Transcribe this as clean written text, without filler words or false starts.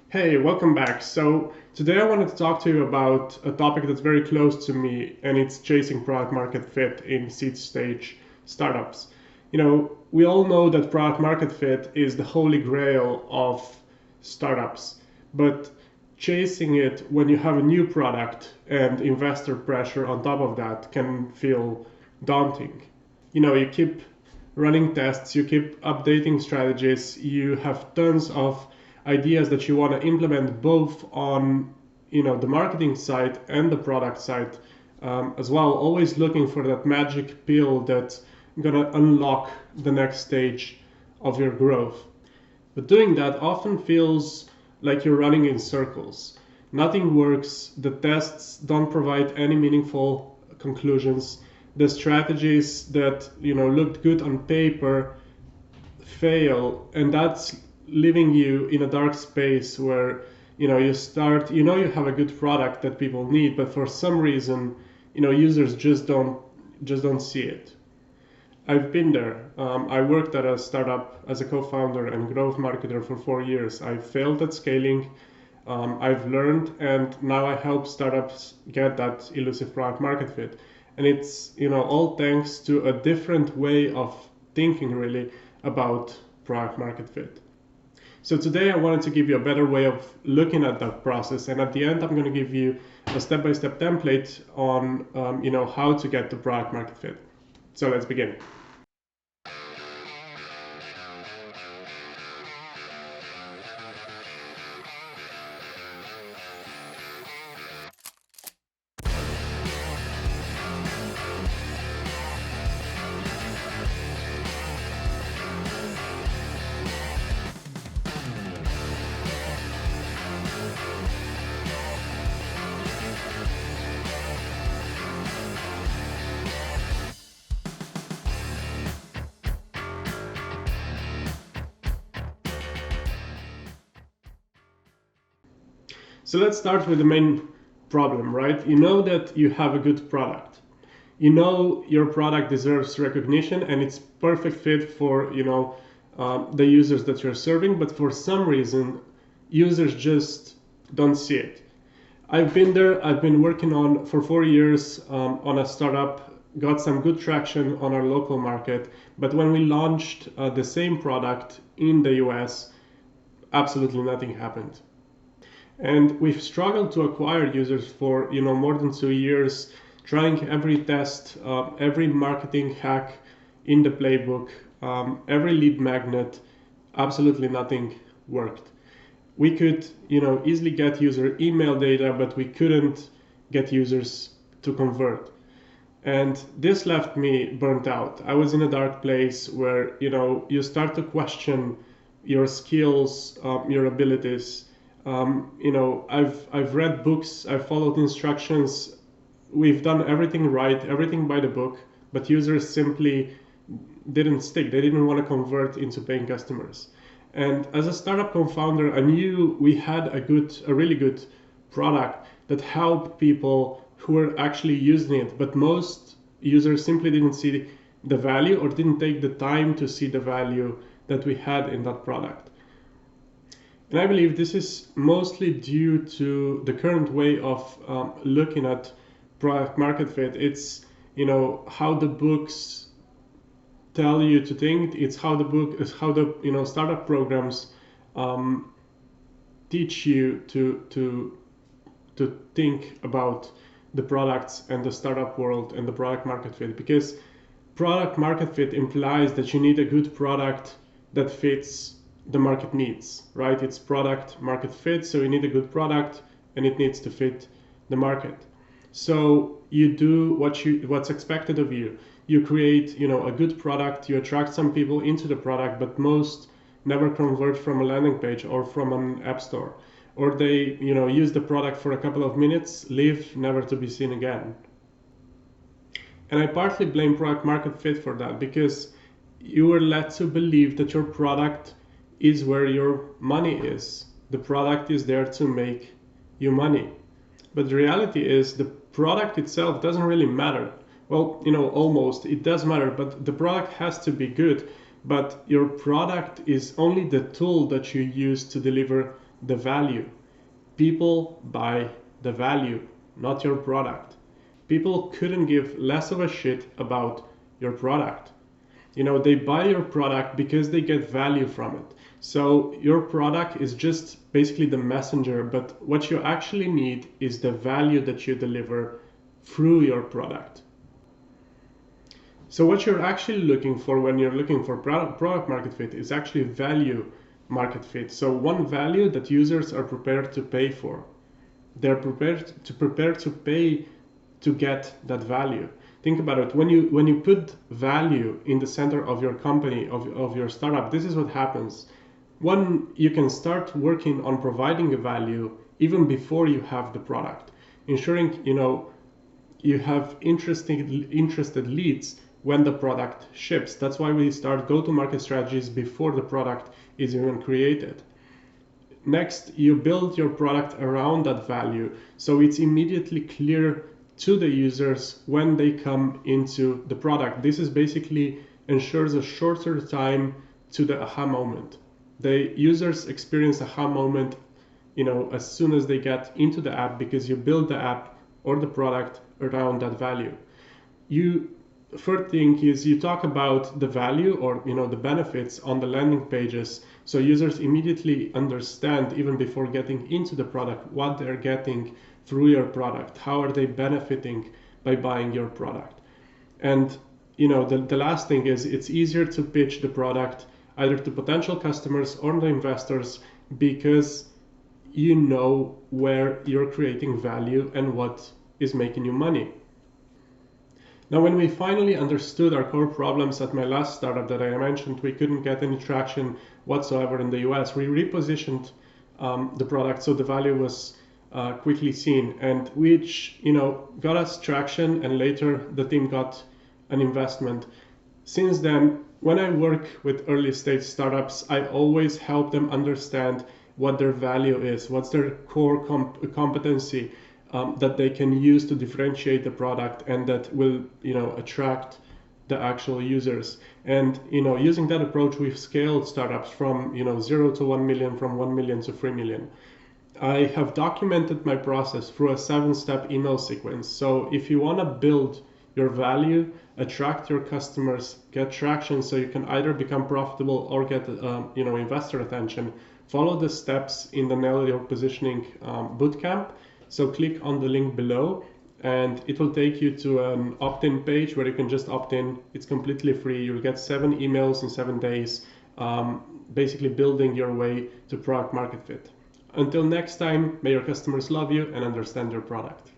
Hey, welcome back. So, today I wanted to talk to you about a topic that's very close to me, and it's chasing product market fit in seed stage startups. We all know that product market fit is the holy grail of startups, but chasing it when you have a new product and investor pressure on top of that can feel daunting. You keep running tests, you keep updating strategies, you have tons of ideas that you want to implement both on the marketing side and the product side as well, always looking for that magic pill that's gonna unlock the next stage of your growth. But doing that often feels like you're running in circles. Nothing works, the tests don't provide any meaningful conclusions. The strategies that looked good on paper fail, and that's leaving you in a dark space where you have a good product that people need, but for some reason users just don't see it. I've been there. I worked at a startup as a co-founder and growth marketer for 4 years. I failed at scaling. I've learned, and now I help startups get that elusive product market fit. And it's all thanks to a different way of thinking, really, about product market fit. So today I wanted to give you a better way of looking at that process, and at the end I'm going to give you a step-by-step template on how to get the product market fit. So let's begin. So let's start with the main problem, right? You know that you have a good product. You know your product deserves recognition and it's perfect fit for the users that you're serving, but for some reason users just don't see it. I've been there. I've been working on for 4 years on a startup, got some good traction on our local market, but when we launched the same product in the US, absolutely nothing happened. And we've struggled to acquire users for more than 2 years, trying every test, every marketing hack in the playbook, every lead magnet. Absolutely nothing worked. We could easily get user email data, but we couldn't get users to convert. And this left me burnt out. I was in a dark place where you start to question your skills, your abilities. I've read books, I've followed instructions, we've done everything right, everything by the book, but users simply didn't stick. They didn't want to convert into paying customers. And as a startup co-founder, I knew we had a really good product that helped people who were actually using it, but most users simply didn't see the value or didn't take the time to see the value that we had in that product. And I believe this is mostly due to the current way of looking at product market fit. It's how the books tell you to think. It's how the startup programs teach you to think about the products and the startup world and the product market fit. Because product market fit implies that you need a good product that fits the market needs, right? It's product market fit, so you need a good product and it needs to fit the market. So you do what's expected of you. You create a good product, you attract some people into the product, but most never convert from a landing page or from an app store, or they use the product for a couple of minutes, leave, never to be seen again. And I partly blame product market fit for that, because you were led to believe that your product is where your money is. The product is there to make you money. But the reality is the product itself doesn't really matter. Well, almost. It does matter, but the product has to be good. But your product is only the tool that you use to deliver the value. People buy the value, not your product. People couldn't give less of a shit about your product. They buy your product because they get value from it. So your product is just basically the messenger, but what you actually need is the value that you deliver through your product. So what you're actually looking for when you're looking for product market fit is actually value market fit. So one value that users are prepared to pay for. They're prepared to pay to get that value. Think about it. When you put value in the center of your company, of your startup, this is what happens. One, you can start working on providing a value even before you have the product, ensuring you have interested leads when the product ships. That's why we start go-to-market strategies before the product is even created. Next, you build your product around that value, so it's immediately clear to the users when they come into the product. This is basically ensures a shorter time to the aha moment. The users experience aha moment, as soon as they get into the app, because you build the app or the product around that value. Third thing is you talk about the value or the benefits on the landing pages, so users immediately understand even before getting into the product what they're getting through your product, how are they benefiting by buying your product. And the last thing is it's easier to pitch the product either to potential customers or the investors because you know where you're creating value and what is making you money. Now, when we finally understood our core problems at my last startup that I mentioned, we couldn't get any traction whatsoever in the US. We repositioned the product so the value was quickly seen, and which got us traction, and later the team got an investment. Since then, when I work with early stage startups, I always help them understand what their value is, what's their core competency that they can use to differentiate the product and that will attract the actual users. And using that approach, we've scaled startups from 0 to 1 million, from 1 million to 3 million. I have documented my process through a 7-step email sequence. So if you want to build your value, attract your customers, get traction so you can either become profitable or get investor attention, follow the steps in the Nail Your Positioning bootcamp. So click on the link below and it will take you to an opt-in page where you can just opt in. It's completely free. You'll get 7 emails in 7 days, basically building your way to product market fit. Until next time, may your customers love you and understand your product.